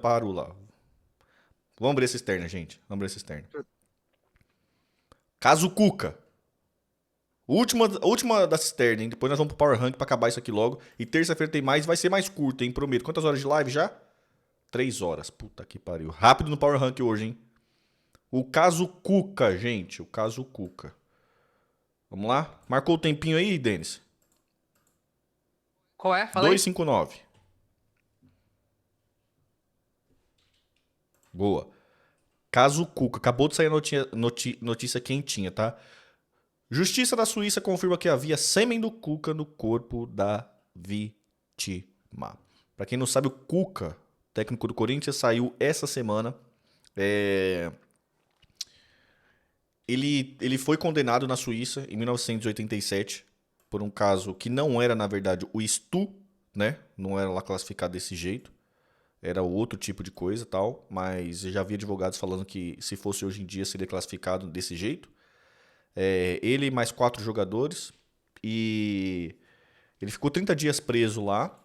parou lá. Vamos abrir essa externa, gente. Vamos abrir essa externa. Caso Cuca. Última da cisterna, hein? Depois nós vamos pro Power Rank pra acabar isso aqui logo. E terça-feira tem mais, vai ser mais curto, hein? Prometo. Quantas horas de live já? 3 horas. Puta que pariu. Rápido no Power Rank hoje, hein? O caso Cuca, gente. O caso Cuca. Vamos lá? Marcou o tempinho aí, Denis? Qual é? Fala aí. 259. Boa. Caso Cuca. Acabou de sair a notícia quentinha, tá? Justiça da Suíça confirma que havia sêmen do Cuca no corpo da vítima. Pra quem não sabe, o Cuca, técnico do Corinthians, saiu essa semana. É, Ele foi condenado na Suíça em 1987 por um caso que não era, na verdade, o estu, né? Não era lá classificado desse jeito. Era outro tipo de coisa e tal. Mas já havia advogados falando que se fosse hoje em dia seria classificado desse jeito. Ele e mais 4 jogadores. E ele ficou 30 dias preso lá,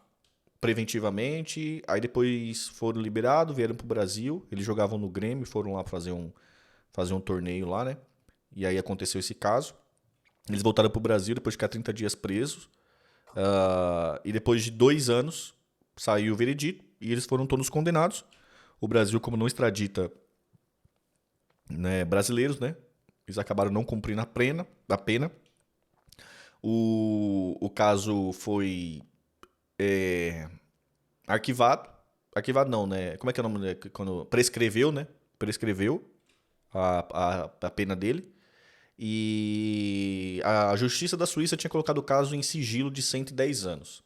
preventivamente. Aí depois foram liberados, vieram pro Brasil. Eles jogavam no Grêmio, foram lá fazer um torneio lá, né? E aí aconteceu esse caso. Eles voltaram pro Brasil depois de ficar 30 dias presos. E depois de 2 anos saiu o veredito e eles foram todos condenados. O Brasil, como não extradita, né, brasileiros, né? Eles acabaram não cumprindo a pena. O caso foi arquivado. Arquivado não, né? Como é que é o nome? Né? Quando prescreveu, né? Prescreveu a pena dele. E a Justiça da Suíça tinha colocado o caso em sigilo de 110 anos.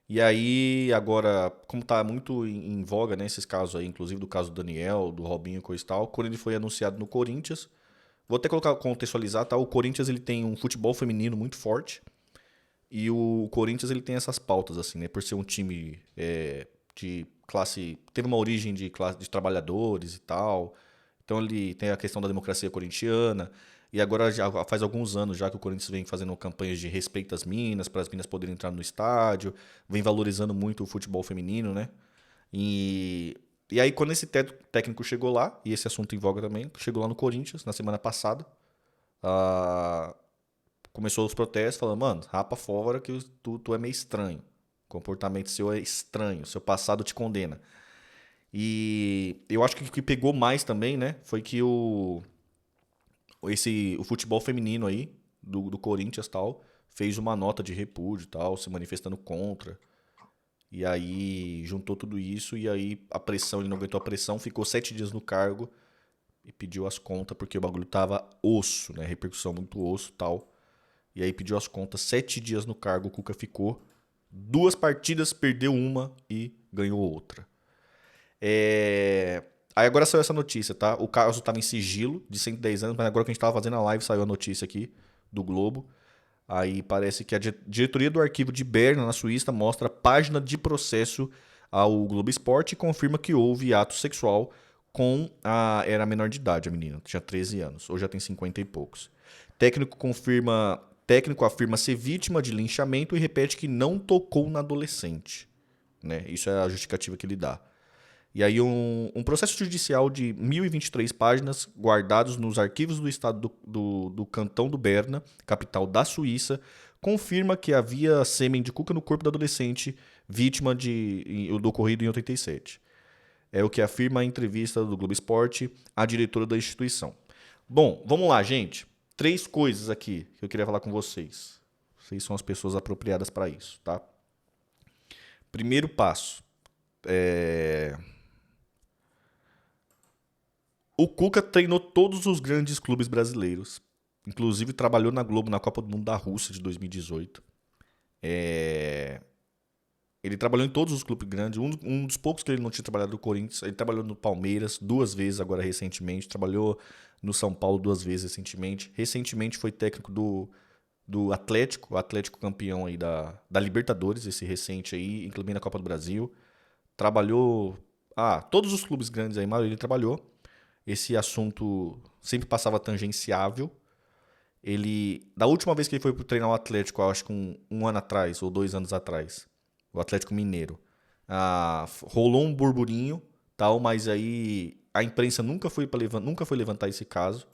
E aí, agora, como tá muito em voga, né, esses casos aí, inclusive do caso do Daniel, do Robinho e coisa e tal, quando ele foi anunciado no Corinthians, vou até contextualizar, tá? O Corinthians ele tem um futebol feminino muito forte. E o Corinthians ele tem essas pautas, assim, né? Por ser um time de classe. Teve uma origem de classe de trabalhadores e tal. Então ele tem a questão da democracia corintiana. E agora já faz alguns anos já que o Corinthians vem fazendo campanhas de respeito às minas, para as minas poderem entrar no estádio. Vem valorizando muito o futebol feminino, né? E aí, quando esse técnico chegou lá, e esse assunto em voga também, chegou lá no Corinthians na semana passada, ah, começou os protestos falando, mano, rapa fora que tu é meio estranho. O comportamento seu é estranho, seu passado te condena. E eu acho que o que pegou mais também, né, foi que o futebol feminino aí, do Corinthians e tal, fez uma nota de repúdio e tal, se manifestando contra. E aí juntou tudo isso e aí a pressão, ele não aguentou a pressão, ficou 7 dias no cargo e pediu as contas porque o bagulho tava osso, né, repercussão muito osso e tal. E aí pediu as contas, 7 dias no cargo, o Cuca ficou. 2 partidas, perdeu uma e ganhou outra. Aí agora saiu essa notícia, tá? O caso estava em sigilo de 110 anos, mas agora que a gente estava fazendo a live saiu a notícia aqui do Globo. Aí parece que a diretoria do arquivo de Berna, na Suíça, mostra a página de processo ao Globo Esporte e confirma que houve ato sexual com a... Era menor de idade, a menina, tinha 13 anos, hoje já tem 50 e poucos. Técnico afirma ser vítima de linchamento e repete que não tocou na adolescente. Né? Isso é a justificativa que ele dá. E aí um processo judicial de 1023 páginas, guardados nos arquivos do estado do Cantão do Berna, capital da Suíça, confirma que havia sêmen de cuca no corpo da adolescente vítima do ocorrido em 87. É o que afirma a entrevista do Globo Esporte à diretora da instituição. Bom, vamos lá, gente. 3 coisas aqui que eu queria falar com vocês. Vocês são as pessoas apropriadas para isso, tá? Primeiro passo. O Cuca treinou todos os grandes clubes brasileiros. Inclusive trabalhou na Globo na Copa do Mundo da Rússia de 2018. Ele trabalhou em todos os clubes grandes. Um dos poucos que ele não tinha trabalhado no Corinthians. Ele trabalhou no Palmeiras 2 vezes agora recentemente. Trabalhou no São Paulo 2 vezes recentemente. Recentemente foi técnico do Atlético. O Atlético campeão aí da Libertadores, esse recente aí. Inclusive na Copa do Brasil. Trabalhou... todos os clubes grandes aí, maioria ele trabalhou. Esse assunto sempre passava tangenciável. Da última vez que ele foi treinar o Atlético, eu acho que um ano atrás, ou 2 anos atrás, o Atlético Mineiro, rolou um burburinho, tal, mas aí a imprensa nunca foi levantar esse caso.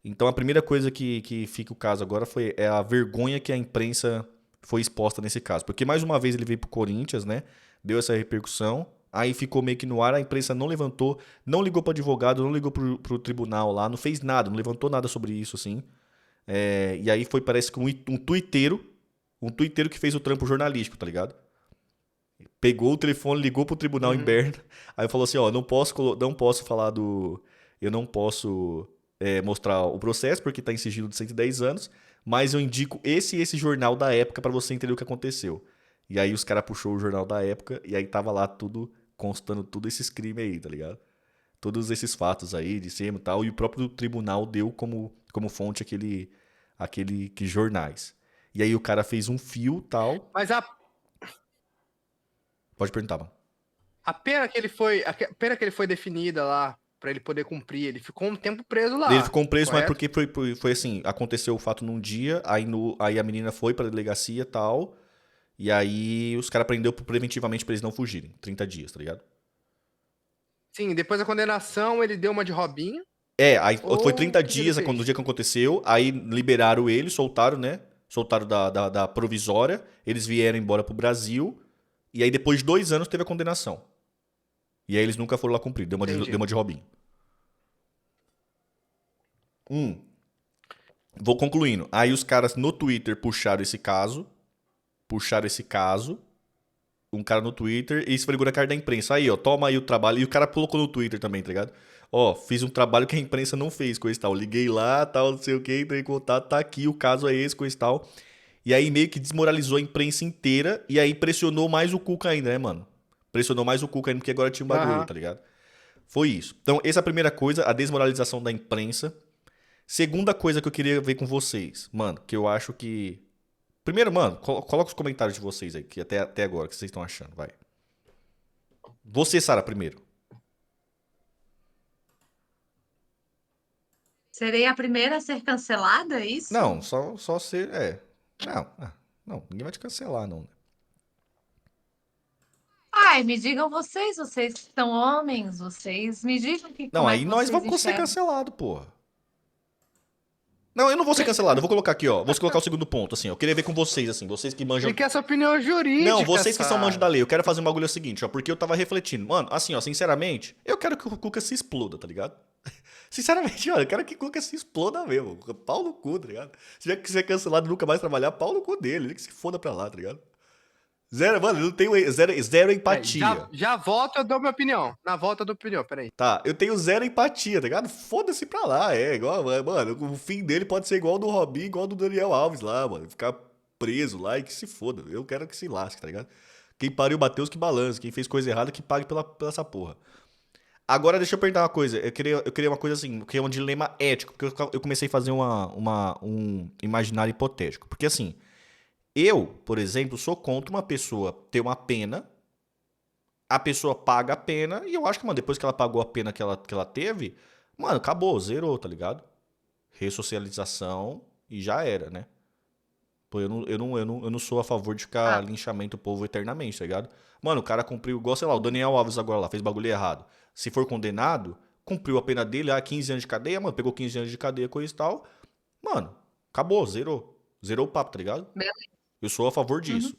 Então a primeira coisa que fica o caso agora é a vergonha que a imprensa foi exposta nesse caso. Porque mais uma vez ele veio pro Corinthians, né? Deu essa repercussão. Aí ficou meio que no ar, a imprensa não levantou, não ligou pro advogado, não ligou pro tribunal lá, não fez nada, não levantou nada sobre isso, assim. E aí foi, parece que um tuiteiro que fez o trampo jornalístico, tá ligado? Pegou o telefone, ligou pro tribunal em Uhum. Berna, aí falou assim, ó, não posso falar do... Eu não posso mostrar o processo, porque tá em sigilo de 110 anos, mas eu indico esse jornal da época pra você entender o que aconteceu. E aí os caras puxou o jornal da época, e aí tava lá tudo, constando tudo esses crimes aí, tá ligado? Todos esses fatos aí de cima e tal, e o próprio tribunal deu como fonte aquele que jornais. E aí o cara fez um fio tal. Mas a, Pode perguntar, mano. a pena que ele foi, a pena que ele foi definida lá pra ele poder cumprir, ele ficou um tempo preso Ele lá, ficou preso, mas correto? porque foi assim, aconteceu o fato num dia, aí a menina foi pra delegacia e tal, e aí os caras prendeu preventivamente pra eles não fugirem. 30 dias, tá ligado? Sim, depois da condenação ele deu uma de Robinho, Aí foi ou o 30 que que ele dias no fez? dia que aconteceu, aí liberaram ele, soltaram, né? Soltaram da provisória, eles vieram embora pro Brasil, e aí depois de 2 anos teve a condenação. E aí eles nunca foram lá cumprir, deu Entendi. uma de Robinho. Vou concluindo. Aí os caras no Twitter puxaram esse caso, um cara no Twitter e esfregou na cara da imprensa. Aí, ó, toma aí o trabalho. E o cara colocou no Twitter também, tá ligado? Ó, fiz um trabalho que a imprensa não fez, coisa e tal. Liguei lá, tal, não sei o que, entrei em contato, tá aqui, o caso é esse, coisa e tal. E aí meio que desmoralizou a imprensa inteira e aí pressionou mais o Cuca ainda, né, mano? Pressionou mais o Cuca ainda porque agora tinha um bagulho, Aham. tá ligado? Foi isso. Então, essa é a primeira coisa, a desmoralização da imprensa. Segunda coisa que eu queria ver com vocês, mano, que eu acho que. Primeiro, mano, coloca os comentários de vocês aí, que até agora, o que vocês estão achando, vai. Você, Sara, primeiro. Serei a primeira a ser cancelada, é Não, isso? só ser. Não, não, ninguém vai te cancelar, não. Ai, me digam vocês que são homens, vocês me digam Não, como é aí que nós vocês vamos ser enxergam. cancelados, porra. Não, eu não vou ser cancelado, eu vou colocar aqui, ó. Vou colocar o segundo ponto, assim, ó. Eu queria ver com vocês, assim, vocês que Ele manjam. quer essa opinião Não, jurídica, vocês que são manjos da Sara. lei, eu quero fazer um bagulho seguinte, ó, porque eu tava refletindo. Mano, assim, ó, sinceramente, eu quero que o Cuca se exploda, tá ligado? Sinceramente, olha, eu quero que o Cuca se exploda mesmo. Pau no cu, tá ligado? Se já quiser cancelado e nunca mais trabalhar, pau no cu dele. Ele que se foda pra lá, tá ligado? Zero, mano, eu não tenho zero Peraí, empatia. já volto, eu dou minha opinião. Na volta eu dou opinião, peraí. Tá, eu tenho zero empatia, tá ligado? Foda-se pra lá, igual, mano, o fim dele pode ser igual ao do Robinho, igual ao do Daniel Alves lá, mano. Ficar preso lá e que se foda. Eu quero que se lasque, tá ligado? Quem pariu bateu os que balance, quem fez coisa errada que pague pela essa porra. Agora deixa eu perguntar uma coisa, eu queria uma coisa assim, que é um dilema ético, porque eu comecei a fazer um imaginário hipotético. Porque assim, eu, por exemplo, sou contra uma pessoa ter uma pena, a pessoa paga a pena, e eu acho que, mano, depois que ela pagou a pena que ela teve, mano, acabou, zerou, tá ligado? Ressocialização e já era, né? Pô, eu não sou a favor de ficar Ah, linchamento o povo eternamente, tá ligado? Mano, o cara cumpriu, igual, sei lá, o Daniel Alves agora lá, fez bagulho errado. Se for condenado, cumpriu a pena dele, 15 anos de cadeia, mano, pegou 15 anos de cadeia, coisa e tal. Mano, acabou, zerou. Zerou o papo, tá ligado? Beleza. Eu sou a favor Uhum. disso.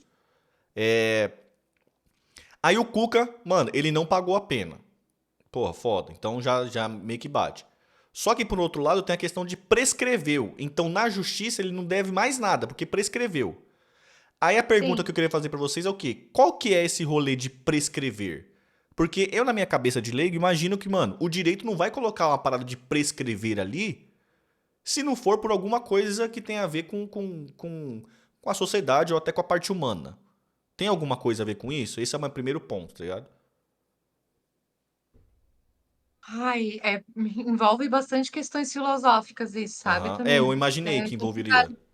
Aí o Cuca, mano, ele não pagou a pena. Porra, foda. Então já meio que bate. Só que por outro lado tem a questão de prescreveu. Então na justiça ele não deve mais nada, porque prescreveu. Aí a pergunta que eu Sim. queria fazer pra vocês é o quê? Qual que é esse rolê de prescrever? Porque eu, na minha cabeça de leigo, imagino que, mano, o direito não vai colocar uma parada de prescrever ali se não for por alguma coisa que tenha a ver com a sociedade ou até com a parte humana. Tem alguma coisa a ver com isso? Esse é o meu primeiro ponto, tá ligado? Ai, envolve bastante questões filosóficas isso, sabe, Aham. Eu também. imaginei É que envolveria. complicado.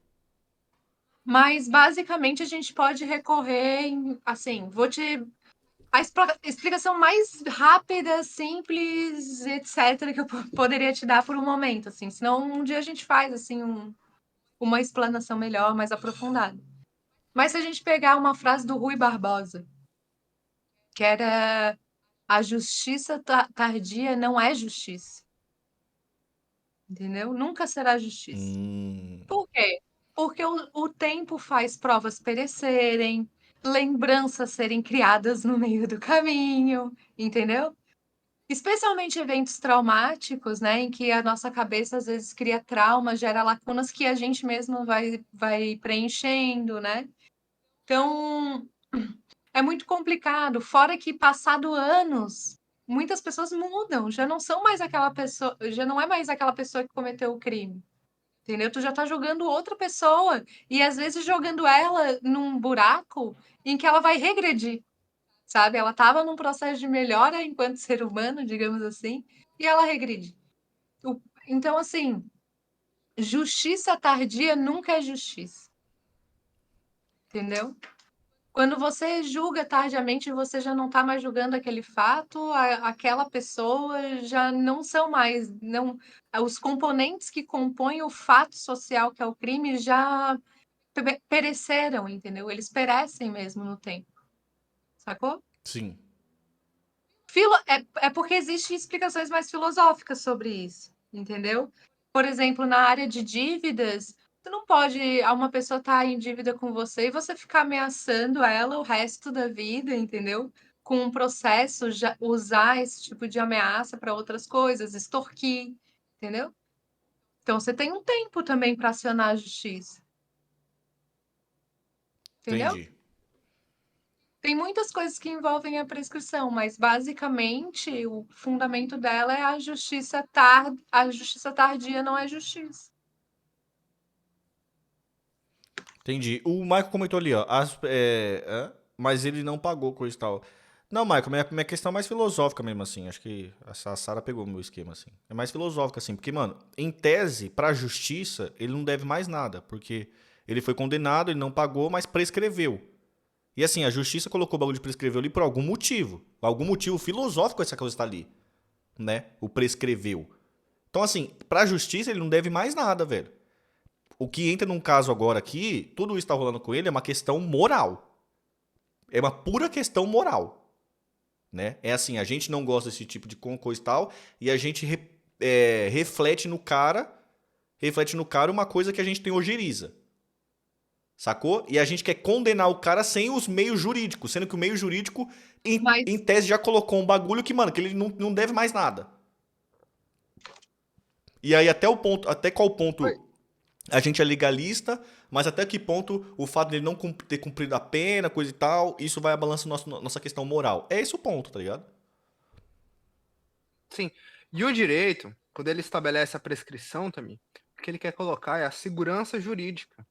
Mas basicamente a gente pode recorrer assim, explicação mais rápida, simples, etc, que eu poderia te dar por um momento, assim. Senão um dia a gente faz assim uma explanação melhor, mais aprofundada. Mas se a gente pegar uma frase do Rui Barbosa, que era a justiça tardia não é justiça. Entendeu? Nunca será justiça. Por quê? Porque o tempo faz provas perecerem, lembranças serem criadas no meio do caminho, entendeu? Especialmente eventos traumáticos, né, em que a nossa cabeça às vezes cria trauma, gera lacunas que a gente mesmo vai preenchendo, né? Então, é muito complicado. Fora que, passado anos, muitas pessoas mudam, já não são mais aquela pessoa, já não é mais aquela pessoa que cometeu o crime. Entendeu? Tu já tá jogando outra pessoa e às vezes jogando ela num buraco em que ela vai regredir, sabe? Ela tava num processo de melhora enquanto ser humano, digamos assim, e ela regride. Então, assim, justiça tardia nunca é justiça. Entendeu? Quando você julga tardiamente, você já não está mais julgando aquele fato, aquela pessoa já não são mais, não, os componentes que compõem o fato social que é o crime já pereceram, entendeu? Eles perecem mesmo no tempo, sacou? Sim. É porque existem explicações mais filosóficas sobre isso, entendeu? Por exemplo, na área de dívidas, você não pode, uma pessoa estar em dívida com você e você ficar ameaçando ela o resto da vida, entendeu? Com um processo, já usar esse tipo de ameaça para outras coisas, extorquir, entendeu? Então você tem um tempo também para acionar a justiça, entendeu? Entendi. Tem muitas coisas que envolvem a prescrição, mas basicamente o fundamento dela é a justiça tardia não é justiça. Entendi. O Michael comentou ali, ó. Mas ele não pagou coisa e tal. Não, Michael, minha questão é mais filosófica mesmo, assim. Acho que a Sarah pegou o meu esquema, assim. É mais filosófica, assim. Porque, mano, em tese, pra justiça, ele não deve mais nada. Porque ele foi condenado, ele não pagou, mas prescreveu. E assim, a justiça colocou o bagulho de prescreveu ali por algum motivo. Algum motivo filosófico essa coisa está ali. Né? O prescreveu. Então, assim, pra justiça ele não deve mais nada, velho. O que entra num caso agora aqui, tudo isso tá rolando com ele é uma questão moral. É uma pura questão moral. Né? É assim, a gente não gosta desse tipo de coisa e tal, e a gente reflete no cara uma coisa que a gente tem ojeriza. Sacou? E a gente quer condenar o cara sem os meios jurídicos, sendo que o meio jurídico, em Mas, tese, já colocou um bagulho que, mano, que ele não deve mais nada. E aí, até qual ponto Oi. a gente é legalista, mas até que ponto o fato dele não ter cumprido a pena, coisa e tal, isso vai abalançar nossa questão moral. É esse o ponto, tá ligado? Sim. E o direito, quando ele estabelece a prescrição também, o que ele quer colocar é a segurança jurídica.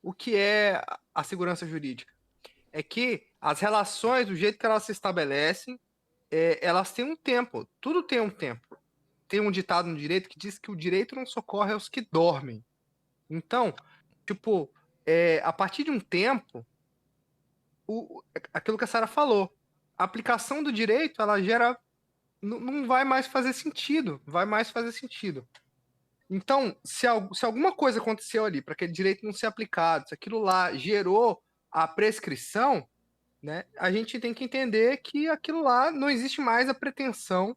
O que é a segurança jurídica? É que as relações, do jeito que elas se estabelecem, elas têm um tempo. Tudo tem um tempo. Tem um ditado no direito que diz que o direito não socorre aos que dormem. Então, tipo, a partir de um tempo, aquilo que a Sara falou, a aplicação do direito, ela gera, não vai mais fazer sentido, vai mais fazer sentido. Então, se alguma coisa aconteceu ali para aquele direito não ser aplicado, se aquilo lá gerou a prescrição, né, a gente tem que entender que aquilo lá não existe mais a pretensão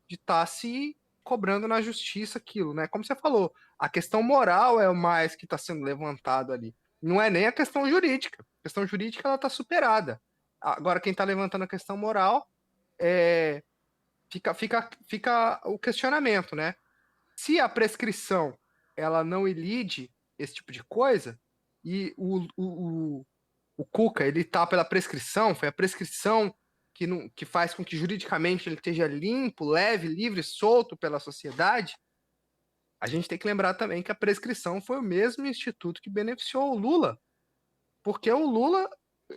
de estar se cobrando na justiça aquilo, né? Como você falou, a questão moral é o mais que está sendo levantado ali. Não é nem a questão jurídica. A questão jurídica ela está superada. Agora, quem está levantando a questão moral fica o questionamento, né? Se a prescrição ela não ilide esse tipo de coisa e o Cuca ele tá pela prescrição, foi a prescrição que faz com que juridicamente ele esteja limpo, leve, livre, solto pela sociedade, a gente tem que lembrar também que a prescrição foi o mesmo instituto que beneficiou o Lula. Porque o Lula,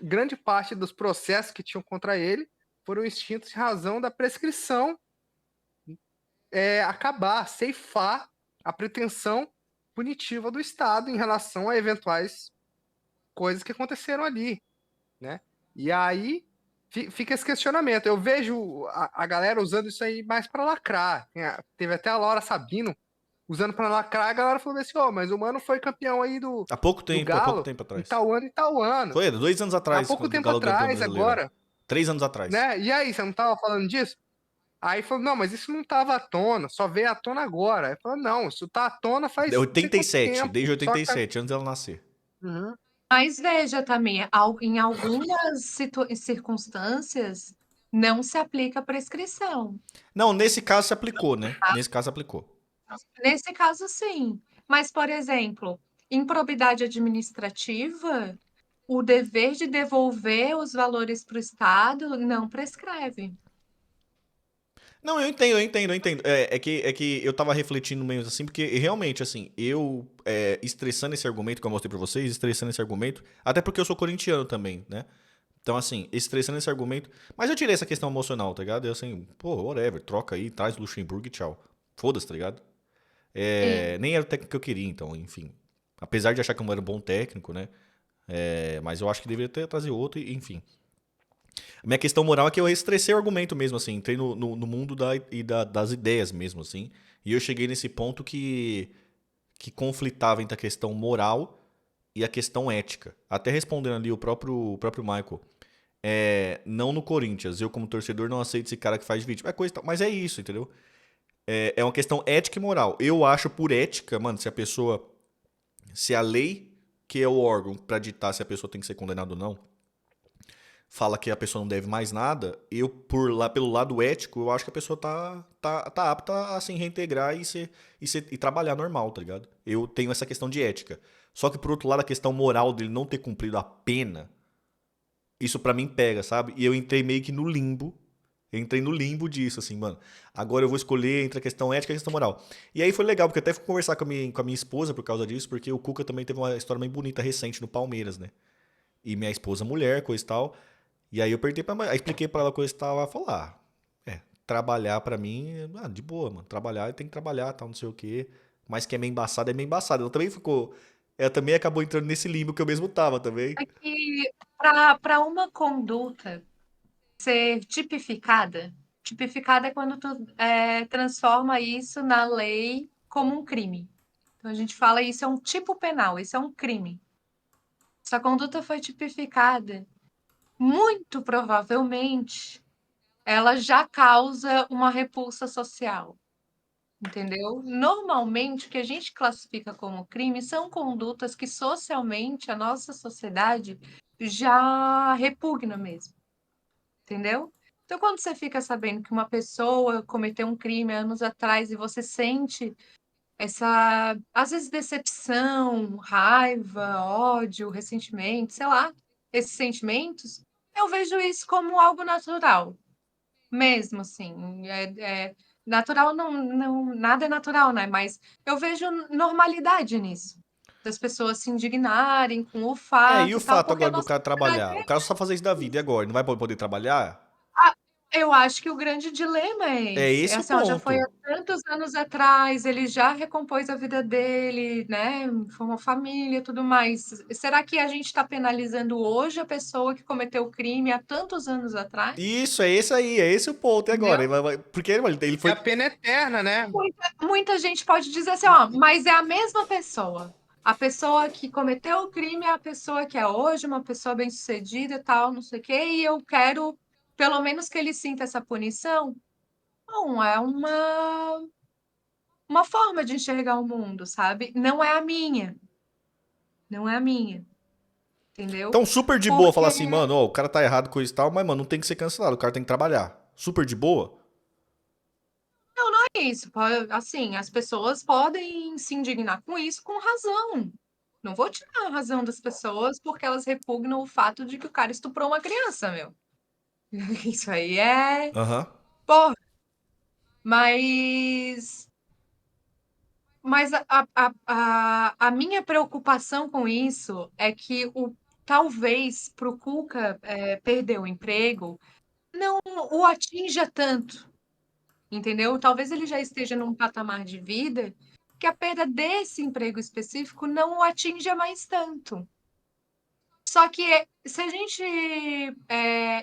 grande parte dos processos que tinham contra ele foram extintos em razão da prescrição acabar, ceifar a pretensão punitiva do Estado em relação a eventuais coisas que aconteceram ali, né? E aí fica esse questionamento. Eu vejo a galera usando isso aí mais para lacrar. Teve até a Laura Sabino usando para lacrar, a galera falou assim, mas o Mano foi campeão aí do Há pouco Galo tempo em atrás. tal ano e tal ano. Foi 2 anos Há atrás, pouco quando o tempo Galo ganhou pelo atrás, brasileiro. agora, 3 anos atrás. né? E aí, você não tava falando disso? Aí falou, não, mas isso não estava à tona, só veio à tona agora. Aí falou, não, isso tá à tona faz não sei quanto 87, tempo. desde Só que... 87, antes dela nascer. Uhum. Mas veja também, em algumas circunstâncias, não se aplica a prescrição. Não, nesse caso se aplicou, né? Nesse caso aplicou. Nesse caso, sim. Mas, por exemplo, improbidade administrativa, o dever de devolver os valores para o Estado não prescreve. Não, eu entendo. É que eu tava refletindo meio assim, porque realmente, assim, estressando esse argumento que eu mostrei pra vocês, estressando esse argumento, até porque eu sou corintiano também, né? Então, assim, estressando esse argumento. Mas eu tirei essa questão emocional, tá ligado? Eu assim, pô, whatever, troca aí, traz o Luxemburgo e tchau. Foda-se, tá ligado? Sim. Nem era o técnico que eu queria, então, enfim. Apesar de achar que eu não era um bom técnico, né? Mas eu acho que deveria ter trazido outro, enfim. A minha questão moral é que eu estressei o argumento mesmo, assim. Entrei no mundo das ideias mesmo, assim. E eu cheguei nesse ponto que conflitava entre a questão moral e a questão ética. Até respondendo ali o próprio Michael. Não no Corinthians. Eu, como torcedor, não aceito esse cara que faz vítima. É coisa e tal. Mas é isso, entendeu? É uma questão ética e moral. Eu acho por ética, mano, se a lei, que é o órgão pra ditar se a pessoa tem que ser condenada ou não, fala que a pessoa não deve mais nada, pelo lado ético, eu acho que a pessoa tá apta a se reintegrar e trabalhar normal, tá ligado? Eu tenho essa questão de ética. Só que, por outro lado, a questão moral dele não ter cumprido a pena, isso pra mim pega, sabe? E eu entrei meio que no limbo. Eu entrei no limbo disso, assim, mano. Agora eu vou escolher entre a questão ética e a questão moral. E aí foi legal, porque eu até fui conversar com a minha esposa por causa disso, porque o Cuca também teve uma história bem bonita recente no Palmeiras, né? E minha esposa mulher, coisa e tal. E aí eu perguntei pra mãe, aí expliquei pra ela coisa e tal, ela falou, trabalhar pra mim, de boa, mano, trabalhar tem que trabalhar, tal, não sei o quê, mas que é meio embaçado. Ela também acabou entrando nesse limbo que eu mesmo tava também. É que para uma conduta ser tipificada é quando tu transforma isso na lei como um crime. Então a gente fala isso é um tipo penal, isso é um crime. Se a conduta foi tipificada, muito provavelmente ela já causa uma repulsa social, entendeu? Normalmente, o que a gente classifica como crime são condutas que socialmente a nossa sociedade já repugna mesmo, entendeu? Então, quando você fica sabendo que uma pessoa cometeu um crime anos atrás e você sente essa, às vezes, decepção, raiva, ódio, ressentimento, sei lá, esses sentimentos, eu vejo isso como algo natural, mesmo assim. Natural, não, nada é natural, né? Mas eu vejo normalidade nisso. Das pessoas se indignarem com o E fato o e tal, fato porque a agora do nossa cara sociedade trabalhar? O é cara só fazer isso da vida, e agora? Não vai poder trabalhar? Ah, eu acho que o grande dilema é É esse. É esse o assim, ó, já foi há ponto. tantos anos atrás, ele já recompôs a vida dele, né? Formou família e tudo mais. Será que a gente está penalizando hoje a pessoa que cometeu o crime há tantos anos atrás? Isso, é esse aí, é esse o ponto, e agora? Entendeu? Porque mano, ele É foi. a pena eterna, né? Muita gente pode dizer assim, ó, mas é a mesma pessoa. A pessoa que cometeu o crime é a pessoa que é hoje uma pessoa bem-sucedida e tal, não sei o quê, e eu quero, pelo menos que ele sinta essa punição. Não, é uma forma de enxergar o mundo, sabe? Não é a minha. Não é a minha, entendeu? Então, super de boa Porque falar assim, mano, ó, o cara tá errado com isso e tal, mas, mano, não tem que ser cancelado, o cara tem que trabalhar. Super de boa? é isso, assim, as pessoas podem se indignar com isso com razão. Não vou tirar a razão das pessoas porque elas repugnam o fato de que o cara estuprou uma criança, meu. Isso aí é. Aham. Porra. Mas. Mas a minha preocupação com isso é que talvez para o Cuca perder o emprego não o atinja tanto, entendeu? Talvez ele já esteja num patamar de vida que a perda desse emprego específico não o atinja mais tanto. Só que se a gente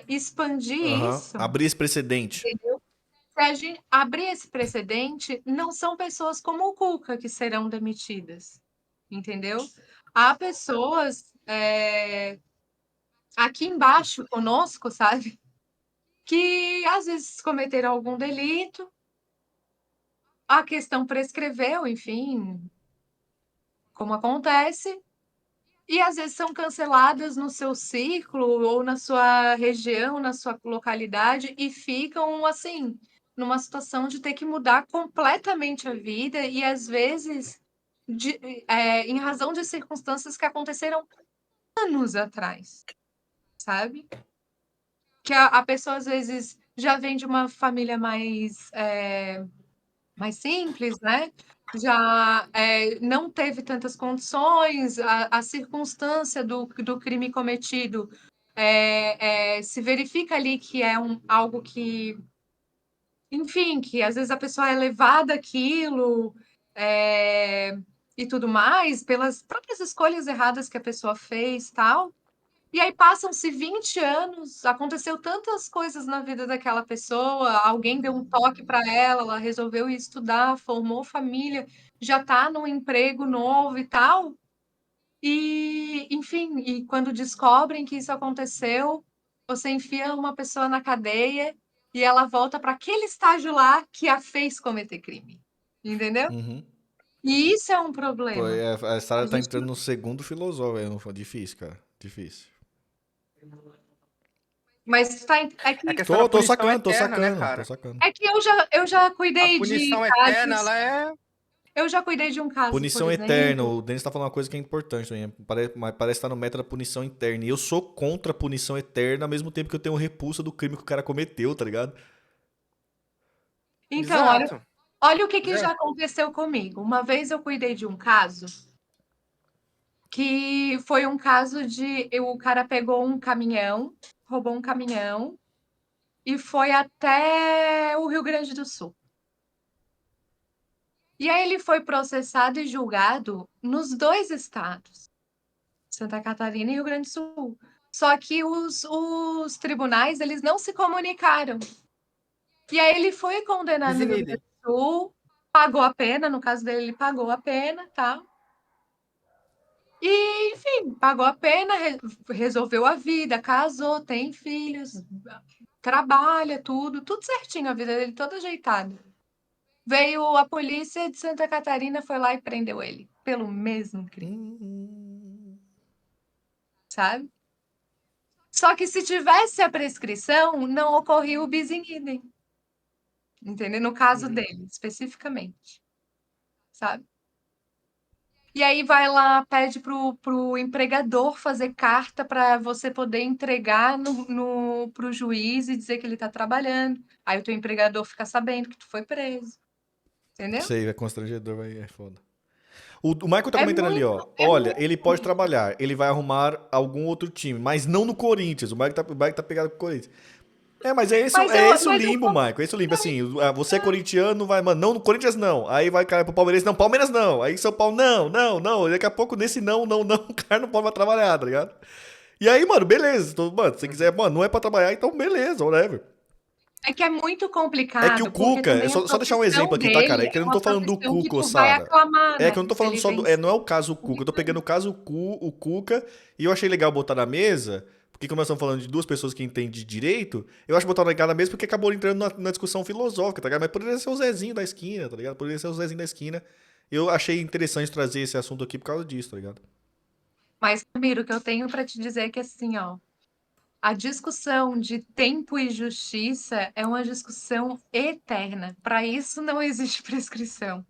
expandir Aham. isso, Abrir esse precedente. entendeu? Se a gente abrir esse precedente, não são pessoas como o Cuca que serão demitidas, entendeu? Há pessoas aqui embaixo conosco, sabe? que às vezes cometeram algum delito, a questão prescreveu, enfim, como acontece, e às vezes são canceladas no seu círculo ou na sua região, na sua localidade, e ficam assim, numa situação de ter que mudar completamente a vida, e às vezes em razão de circunstâncias que aconteceram anos atrás, sabe? Que a pessoa às vezes já vem de uma família mais simples, né? Já não teve tantas condições, a circunstância do crime cometido se verifica ali que é algo que, enfim, que às vezes a pessoa é levada àquilo e tudo mais, pelas próprias escolhas erradas que a pessoa fez, tal. E aí passam-se 20 anos, aconteceu tantas coisas na vida daquela pessoa, alguém deu um toque para ela resolveu ir estudar, formou família, já está num emprego novo e tal. E, enfim, e quando descobrem que isso aconteceu, você enfia uma pessoa na cadeia e ela volta para aquele estágio lá que a fez cometer crime. Entendeu? Uhum. E isso é um Pô, problema. a Sarah A tá gente entrando no segundo filosófico. Foi difícil, cara. Difícil. Mas tá, É a questão da Tô punição sacando, tô eterna, né, sacando, tô cara? sacando. é que eu já A cuidei de punição eterna, casos. ela é. Eu já cuidei de um caso, por Punição eterna. exemplo. O Denis tá falando uma coisa que é importante também. Mas parece estar no meta da punição interna. E eu sou contra a punição eterna, ao mesmo tempo que eu tenho repulsa do crime que o cara cometeu, tá ligado? Então, olha, Exato. olha o que já Exato. aconteceu comigo. Uma vez eu cuidei de um caso que foi um caso de o cara pegou um caminhão, roubou um caminhão e foi até o Rio Grande do Sul. E aí ele foi processado e julgado nos dois estados, Santa Catarina e Rio Grande do Sul. Só que os tribunais, eles não se comunicaram. E aí ele foi condenado no Rio Desinidem. Grande do Sul, pagou a pena, no caso dele, ele pagou a pena, tá? E, enfim, pagou a pena, resolveu a vida, casou, tem filhos, trabalha, tudo certinho, a vida dele toda ajeitada. Veio a polícia de Santa Catarina, foi lá e prendeu ele, pelo mesmo crime, sabe? Só que se tivesse a prescrição, não ocorria o bis in idem, entendeu? No caso Uhum. dele, especificamente, sabe? E aí vai lá, pede pro empregador fazer carta para você poder entregar pro juiz e dizer que ele tá trabalhando. Aí o teu empregador fica sabendo que tu foi preso. Entendeu? Sei, é constrangedor, vai, é foda. O Michael tá É comentando ali, muito, ó. é Olha, muito ele pode complicado. trabalhar, ele vai arrumar algum outro time, mas não no Corinthians. O Michael tá pegado com o Corinthians. É, mas é esse o Mas eu limbo, Michael. É esse o limbo. Assim, você é corintiano, vai, mano, não no Corinthians não. Aí vai cair pro Palmeiras, não, Palmeiras não. Aí São Paulo, não. E daqui a pouco nesse não, o cara não pode mais trabalhar, tá ligado? E aí, mano, beleza. Mano, se você quiser, Uhum. mano, não é pra trabalhar, então beleza, whatever. É que é muito É que o complicado, porque Cuca, também a só deixar um exemplo profissão aqui, tá, cara? dele É que eu é não uma tô falando do profissão que Cuca, ô tu vai Sara. aclamar, É que eu né? não tô Se falando ele só do. vencer. Não é o caso Cuca. Eu tô pegando o caso o Cuca e eu achei legal botar na mesa. Porque como nós estamos falando de duas pessoas que entendem de direito, eu acho botar na mesa porque acabou entrando na discussão filosófica, tá ligado? Mas poderia ser o Zezinho da esquina, tá ligado? Poderia ser o Zezinho da esquina. Eu achei interessante trazer esse assunto aqui por causa disso, tá ligado? Mas, Camilo, o que eu tenho para te dizer é que assim, ó, a discussão de tempo e justiça é uma discussão eterna. Para isso não existe prescrição.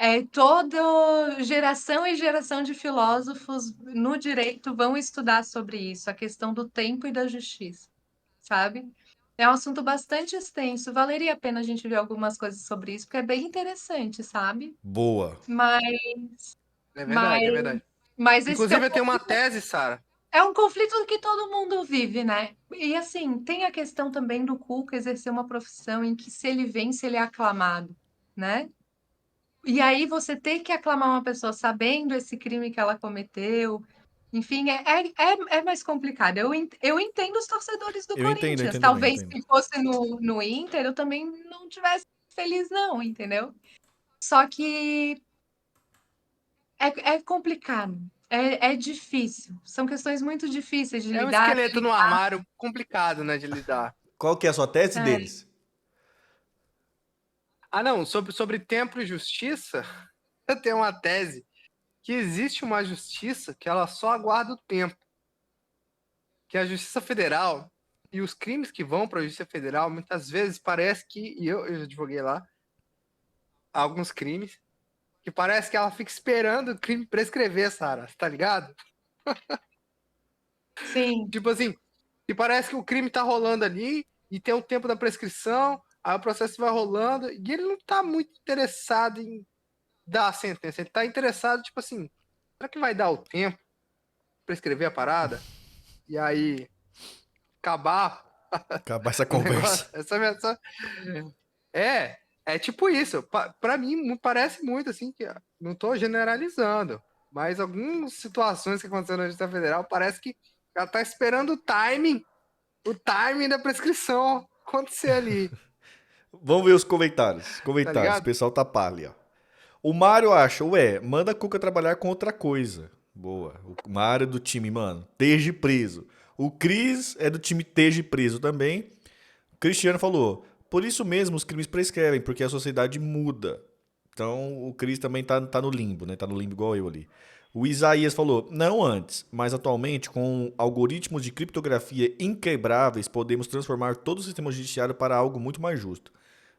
É toda geração e geração de filósofos no direito vão estudar sobre isso, a questão do tempo e da justiça, sabe? É um assunto bastante extenso. Valeria a pena a gente ver algumas coisas sobre isso, porque é bem interessante, sabe? Boa. Mas, É mas, verdade, é verdade. mas esse Inclusive, eu tenho uma tese, Sara. é um conflito que todo mundo vive, né? E assim, tem a questão também do Cuca exercer uma profissão em que se ele vence, ele é aclamado, né? E aí você ter que aclamar uma pessoa sabendo esse crime que ela cometeu, enfim, é mais complicado. Eu entendo os torcedores do Eu Corinthians. entendo também, Talvez entendo. se fosse no Inter, eu também não tivesse feliz, não, entendeu? Só que é complicado, é difícil. São questões muito difíceis de É um lidar. esqueleto no armário complicado, né, de lidar. Qual que é a sua tese É. deles? Ah, não, sobre tempo e justiça, eu tenho uma tese que existe uma justiça que ela só aguarda o tempo. Que a Justiça Federal e os crimes que vão para a Justiça Federal, muitas vezes parece que, e eu já advoguei lá, alguns crimes, que parece que ela fica esperando o crime prescrever, Sara, tá ligado? Sim, Tipo assim, que parece que o crime tá rolando ali e tem o tempo da prescrição, aí o processo vai rolando, e ele não tá muito interessado em dar a sentença, ele tá interessado, tipo assim, será que vai dar o tempo pra prescrever a parada? E aí acabar Acabar essa o conversa. negócio? É tipo isso. Pra mim, parece muito assim, que não tô generalizando, mas algumas situações que aconteceram na Justiça Federal parece que ela tá esperando o timing da prescrição acontecer ali, Vamos ver os comentários. tá Comentários. O ligado? pessoal tá palha. O Mário acha, ué, manda a Cuca trabalhar com outra coisa. Boa. O Mário é do time, mano, esteja preso. O Cris é do time esteja preso também. O Cristiano falou, por isso mesmo os crimes prescrevem, porque a sociedade muda. Então o Cris também tá no limbo, né? Tá no limbo igual eu ali. O Isaías falou, não antes, mas atualmente com algoritmos de criptografia inquebráveis podemos transformar todo o sistema judiciário para algo muito mais justo.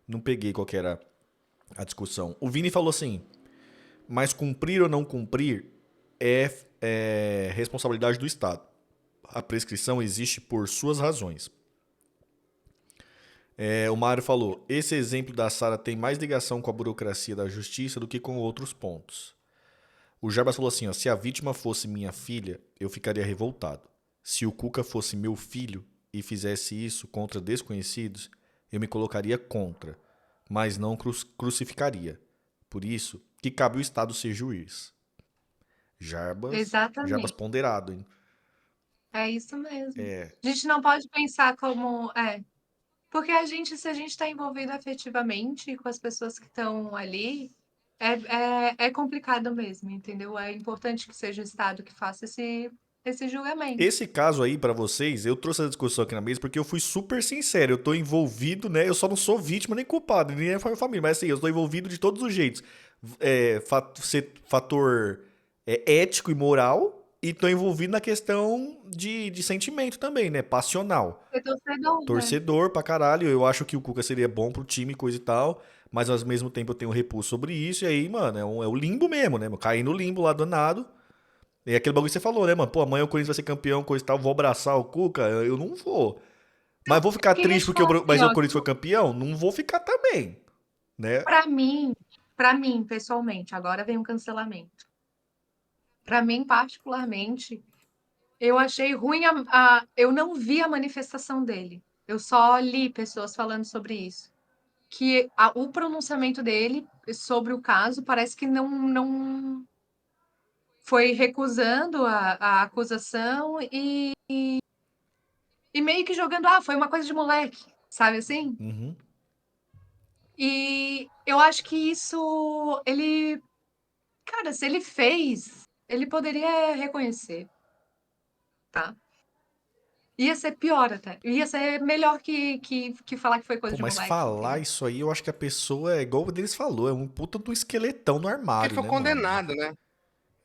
Não peguei qual que era a discussão. O Vini falou assim, mas cumprir ou não cumprir é responsabilidade do Estado. A prescrição existe por suas razões. O Mário falou, esse exemplo da Sara tem mais ligação com a burocracia da justiça do que com outros pontos. O Jarbas falou assim, ó, se a vítima fosse minha filha, eu ficaria revoltado. Se o Cuca fosse meu filho e fizesse isso contra desconhecidos, eu me colocaria contra, mas não crucificaria. Por isso, que cabe o Estado ser juiz. Jarbas exatamente. ponderado, hein? É isso mesmo. É, A gente não pode pensar como. Porque a gente, se a gente está envolvido afetivamente com as pessoas que estão ali, é complicado mesmo, entendeu? É importante que seja o Estado que faça esse julgamento. esse caso aí pra vocês, eu trouxe essa discussão aqui na mesa porque eu fui super sincero, eu tô envolvido, né? Eu só não sou vítima nem culpado, nem é família, mas assim, eu tô envolvido de todos os jeitos. Fator ético e moral, e tô envolvido na questão de sentimento também, né? Passional. Ser torcedor, né? Torcedor pra caralho, eu acho que o Cuca seria bom pro time, coisa e tal, mas ao mesmo tempo eu tenho repulso sobre isso, e aí, mano, é o limbo mesmo, né? Cair no limbo lá danado. E aquele bagulho que você falou, né, mano? Pô, amanhã o Corinthians vai ser campeão, coisa e tal, vou abraçar o Cuca, eu não vou. Mas vou ficar Porque triste eles porque falam assim, mas o ó, Corinthians foi campeão? Não vou ficar também, né? pra mim, para mim, pessoalmente, agora vem um cancelamento. Pra mim, particularmente, eu achei ruim eu não vi a manifestação dele. Eu só li pessoas falando sobre isso. Que o pronunciamento dele sobre o caso parece que não foi recusando a acusação e meio que jogando, foi uma coisa de moleque, sabe assim? Uhum. E eu acho que isso, cara, se ele fez, ele poderia reconhecer, tá? Ia ser pior até. Ia ser melhor que falar que foi coisa Pô, de mas moleque, falar entendeu? isso aí, eu acho que a pessoa é igual o deles falou, é um puta do esqueletão no Porque ele armário, foi né, mano? condenado, né?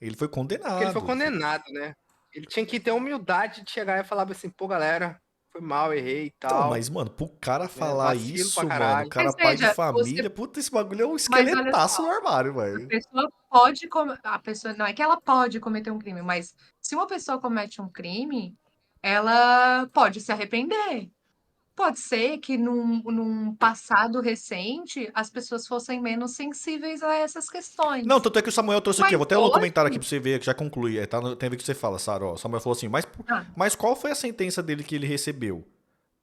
Ele foi Porque ele foi condenado. condenado, né? Ele tinha que ter a humildade de chegar e falar assim, pô, galera, foi mal, errei e Então, tal, mas, mano, pro cara né? falar Vacilo pra isso, mano, o caralho. cara Mas pai de veja, você família, puta, esse bagulho é um mas olha esqueletaço no só, armário, a velho. pessoa pode a pessoa não é que ela pode cometer um crime, mas se uma pessoa comete um crime, ela pode se arrepender. Pode ser que num passado recente as pessoas fossem menos sensíveis a essas Não, questões. tanto é que o Samuel trouxe aqui. Eu Mas vou até ler o hoje, comentário aqui pra você ver, que já conclui. Tem a ver com o que você fala, Sara. Ó, o Samuel falou assim, ah, mas qual foi a sentença dele que ele recebeu?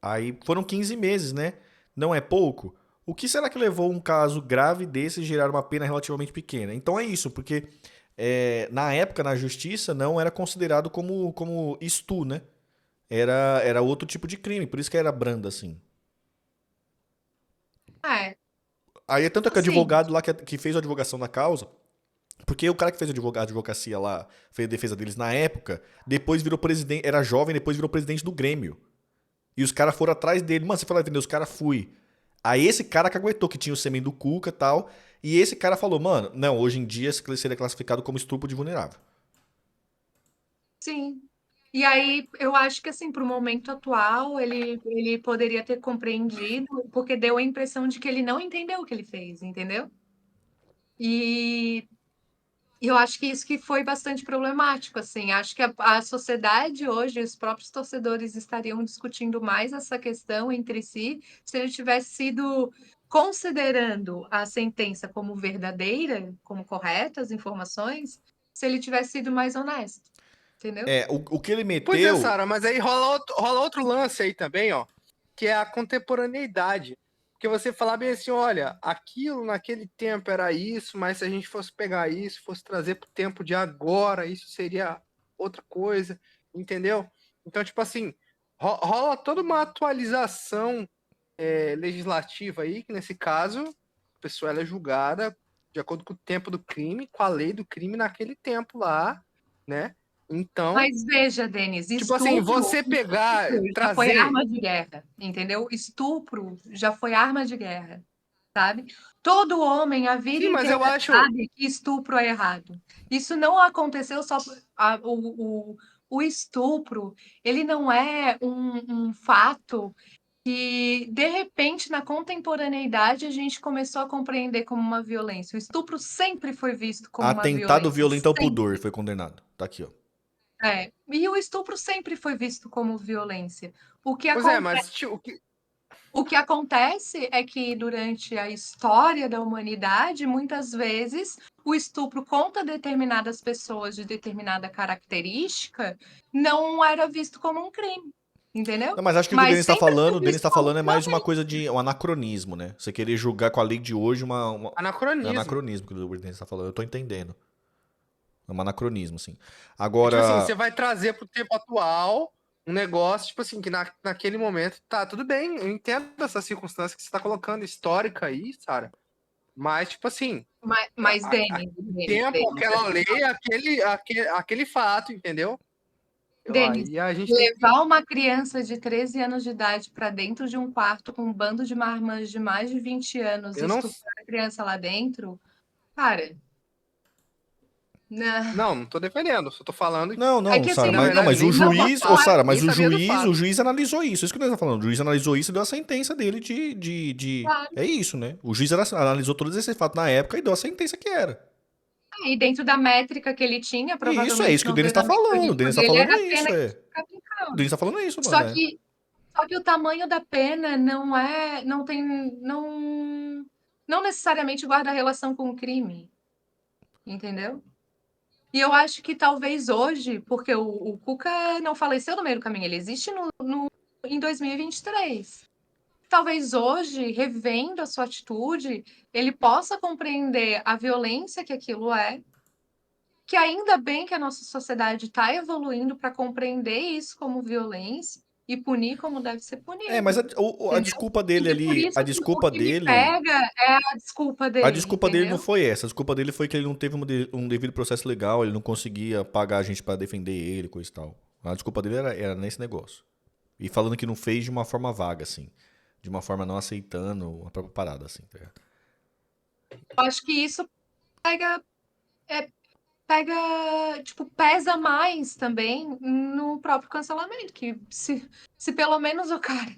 Aí foram 15 meses, né? Não é pouco? O que será que levou um caso grave desse a gerar uma pena relativamente pequena? Então é isso, porque na época, na justiça, não era considerado como estu, né? Era outro tipo de crime, por isso que era branda, assim. é, Aí é tanto que o assim, advogado lá que fez a advogação na causa. Porque o cara que fez a advocacia lá, fez a defesa deles na época, depois virou presidente, era jovem, depois virou presidente do Grêmio. E os caras foram atrás dele. Mano, você falou, entendeu? Os caras fui. Aí esse cara que aguentou, que tinha o sêmen do Cuca e tal. E esse cara falou, mano, não, hoje em dia seria classificado como estupro de vulnerável. Sim. E aí, eu acho que, assim, para o momento atual, ele poderia ter compreendido, porque deu a impressão de que ele não entendeu o que ele fez, entendeu? E eu acho que isso que foi bastante problemático, assim. Acho que a sociedade hoje, os próprios torcedores estariam discutindo mais essa questão entre si, se ele tivesse sido considerando a sentença como verdadeira, como correta, as informações, se ele tivesse sido mais honesto, entendeu? É, o que ele Pois é, meteu. Sara, mas aí rola outro lance aí também, ó, que é a contemporaneidade. Porque você falar bem assim, olha, aquilo naquele tempo era isso, mas se a gente fosse pegar isso, fosse trazer pro tempo de agora, isso seria outra coisa, entendeu? Então, tipo assim, rola toda uma atualização legislativa aí, que nesse caso, a pessoa ela é julgada de acordo com o tempo do crime, com a lei do crime naquele tempo lá, né? Então, Mas veja, Denis, tipo assim, estupro, você pegar, estupro já foi trazer. arma de guerra, entendeu? Estupro já foi arma de guerra, sabe? Todo homem a vida Sim, mas inteira eu acho. sabe que estupro é errado. Isso não aconteceu só o estupro, ele não é um fato que, de repente, na contemporaneidade, a gente começou a compreender como uma violência. O estupro sempre foi visto como uma Atentado violência, violento ao pudor, sempre. foi condenado. Tá aqui, ó. É, e o estupro sempre foi visto como violência. O que, Pois é, aconte... mas tipo, o que acontece é que durante a história da humanidade, muitas vezes, o estupro contra determinadas pessoas de determinada característica não era visto como um crime, entendeu? Não, mas acho que o que Mas sempre foi O Denis visto tá como falando é mais uma violência. coisa de um anacronismo, né? Você querer julgar com a lei de hoje um anacronismo. anacronismo que o Denis tá falando. Eu tô entendendo. É um anacronismo, assim. É tipo assim, Agora, você vai trazer pro tempo atual um negócio, tipo assim, que naquele momento tá tudo bem. Eu entendo essa circunstância que você tá colocando histórica aí, Sara. Mas, tipo assim, Mas aquele tempo, Denis, aquela lei, aquele fato, entendeu? Denis, Aí a gente tem que. levar uma criança de 13 anos de idade para dentro de um quarto com um bando de marmãs de mais de 20 anos e Eu não. estuprar a criança lá dentro, cara, não. Não tô defendendo, só tô falando não, É não, que Sara, que, na assim, mas, não, verdade, mas o nem não, sabia do juiz, ô fato. Sara, Nem mas sabia do fato. o juiz analisou isso. Isso que nós estamos falando. O juiz analisou isso e deu a sentença dele de... claro. É isso, né? O juiz analisou todos esses fatos na época e deu a sentença que era. E dentro da métrica que ele tinha, E isso, é provavelmente isso que o no Denis tá treinamento falando. O jurídico Denis tá dele, falando era a isso, pena que é. tinha que O aplicando. Denis tá falando isso, mano, Só é. que, só que o tamanho da pena não necessariamente guarda relação com o crime, entendeu? E eu acho que talvez hoje, porque o Cuca não faleceu no meio do caminho, ele existe em 2023. Talvez hoje, revendo a sua atitude, ele possa compreender a violência que aquilo é, que ainda bem que a nossa sociedade está evoluindo para compreender isso como violência e punir como deve ser É, mas punido, a entendeu? desculpa dele E por ali, isso que o que me pega é a desculpa a dele, desculpa dele não entendeu? foi essa. A desculpa dele foi que ele não teve um devido processo legal, ele não conseguia pagar a gente pra defender ele, coisa e tal. A desculpa dele era nesse negócio. E falando que não fez de uma forma vaga, assim. De uma forma não aceitando a própria parada, assim. Tá ligado? Eu acho que isso pega, é, tipo, pesa mais também no próprio cancelamento, que se pelo menos o cara,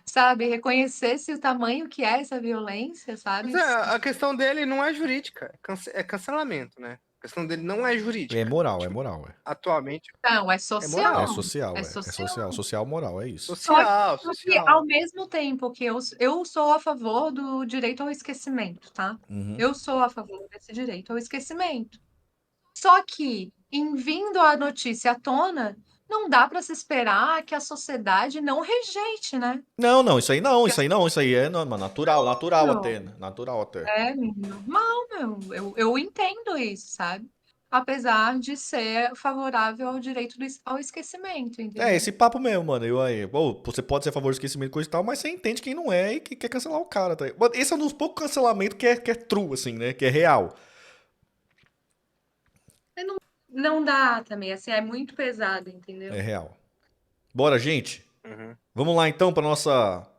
sabe, reconhecesse o tamanho que é essa violência, Mas sabe? a questão dele não é jurídica, é cancelamento, né? A questão dele não é jurídica. É Tipo, moral, é. atualmente Não, é é É moral. social, social, é é. É social. social. Social, moral, é isso. Só Social, só que ao social. mesmo tempo que eu sou a favor do direito ao esquecimento, tá? Uhum. Eu sou a favor desse direito ao esquecimento. Só que, em vindo a notícia à tona, não dá para se esperar que a sociedade não rejeite, né? Não, não, isso aí não, Que isso aí não, isso aí é natural, natural Não, até, né? Natural até. é normal, meu. Eu entendo isso, sabe? Apesar de ser favorável ao direito ao esquecimento, É, entendeu? esse papo mesmo, mano. Eu aí. Pô, você pode ser a favor do esquecimento e coisa e tal, mas você entende quem não é e que quer cancelar o cara, tá? Mano, esse é um dos poucos cancelamentos que é true, assim, né? Que é real. Não dá também, assim, é muito pesado, É entendeu? real. Bora, gente. Uhum. Vamos lá, então, pra nossa...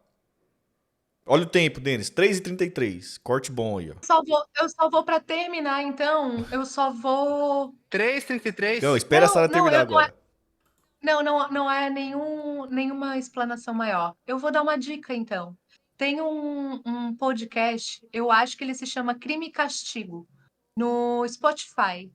Olha o tempo, Denis. 3h33. Corte bom aí, ó. Eu só vou para terminar, então. Eu só vou. 3:33. Não, espera a Não, Sara não, terminar eu agora. não é nenhuma explanação maior. Eu vou dar uma dica, então. Tem um podcast, eu acho que ele se chama Crime e Castigo, no Spotify.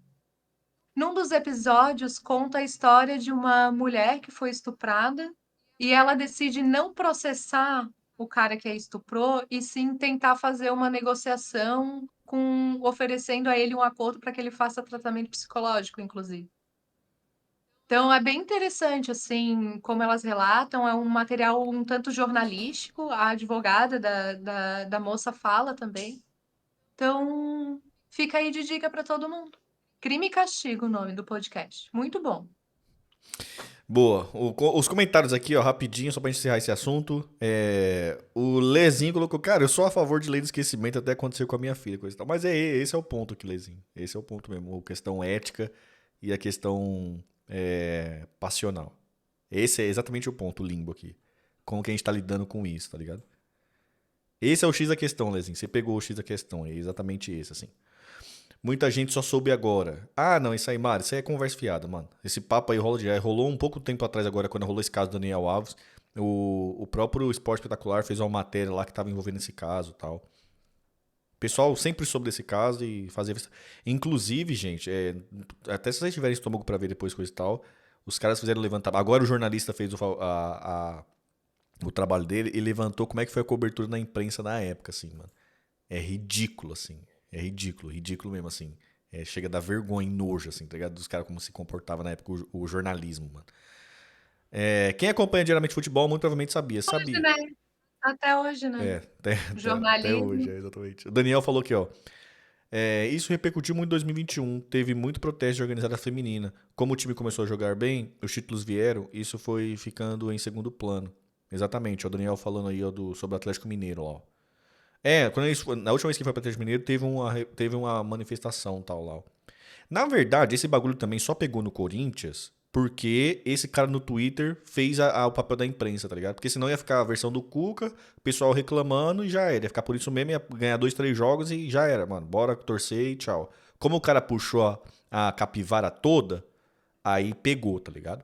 Num dos episódios, conta a história de uma mulher que foi estuprada e ela decide não processar o cara que a estuprou e sim tentar fazer uma negociação oferecendo a ele um acordo para que ele faça tratamento psicológico, inclusive. Então é bem interessante, assim, como elas relatam, é um material um tanto jornalístico, a advogada da moça fala também. Então, fica aí de dica para todo mundo. Crime e Castigo, o nome do podcast. Muito bom. Boa. Os comentários aqui, ó, rapidinho, só pra gente encerrar esse assunto. O Lezinho colocou, cara, eu sou a favor de lei do esquecimento até acontecer com a minha filha, coisa e tal. Mas esse é o ponto aqui, Lezinho. Esse é o ponto mesmo. A questão ética e a questão passional. Esse é exatamente o ponto, o limbo aqui. Como que a gente tá lidando com isso, tá ligado? Esse é o X da questão, Lezinho. Você pegou o X da questão, é exatamente esse, assim. Muita gente só soube agora. Ah, não, isso aí, Mari, isso aí é conversa fiada, mano. Esse papo aí rolou um pouco tempo atrás agora, quando rolou esse caso do Daniel Alves. O próprio Esporte Espetacular fez uma matéria lá que tava envolvendo esse caso e tal. O pessoal sempre soube desse caso e fazia... Inclusive, gente, até se vocês tiverem estômago pra ver depois coisa e tal, os caras fizeram levantar... Agora o jornalista fez o trabalho dele e levantou como é que foi a cobertura na imprensa na época, assim, mano. É ridículo, assim. É ridículo, ridículo mesmo, assim. Chega a dar vergonha e nojo, assim, tá ligado? Dos caras como se comportava na época o jornalismo, mano. Quem acompanha diariamente futebol muito provavelmente sabia. Hoje, Sabia. né? Até hoje, né? Até hoje, Jornalismo. exatamente. O Daniel falou aqui, ó. Isso repercutiu muito em 2021. Teve muito protesto de organizada feminina. Como o time começou a jogar bem, os títulos vieram, isso foi ficando em segundo plano. Exatamente, ó, o Daniel falando aí ó, sobre o Atlético Mineiro, ó. Na última vez que foi para Atlético Mineiro, teve uma manifestação tal lá. Na verdade, esse bagulho também só pegou no Corinthians porque esse cara no Twitter fez o papel da imprensa, tá ligado? Porque senão ia ficar a versão do Cuca, o pessoal reclamando e já era. Ia ficar por isso mesmo, ia ganhar 2, 3 jogos e já era, mano. Bora torcer e tchau. Como o cara puxou a capivara toda, aí pegou, tá ligado?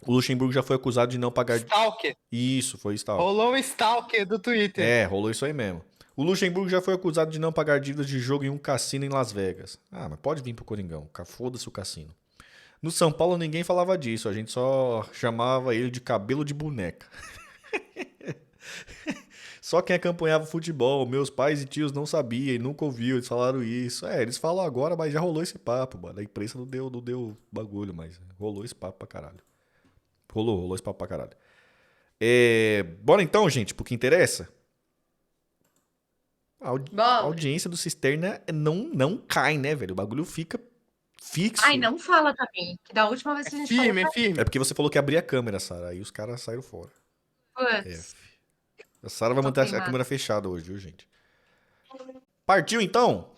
O Luxemburgo já foi acusado de não pagar. Stalker. Isso, foi stalker. Rolou um stalker do Twitter. Rolou isso aí mesmo. O Luxemburgo já foi acusado de não pagar dívidas de jogo em um cassino em Las Vegas. Ah, mas pode vir pro Coringão. Foda-se o cassino. No São Paulo ninguém falava disso. A gente só chamava ele de cabelo de boneca. Só quem acompanhava futebol, meus pais e tios não sabiam e nunca ouviam, eles falaram isso. Eles falam agora, mas já rolou esse papo, mano. A imprensa não deu bagulho, mas rolou esse papo pra caralho. Rolou esse papo pra caralho. Bora então, gente, pro que interessa. A audiência do Cisterna não cai, né, velho? O bagulho fica fixo. Ai, não fala também. Que da última vez que a gente falou. É firme. É porque você falou que abria a câmera, Sara. Aí os caras saíram fora. Putz, A Sara vai manter a câmera fechada hoje, viu, gente? Partiu então?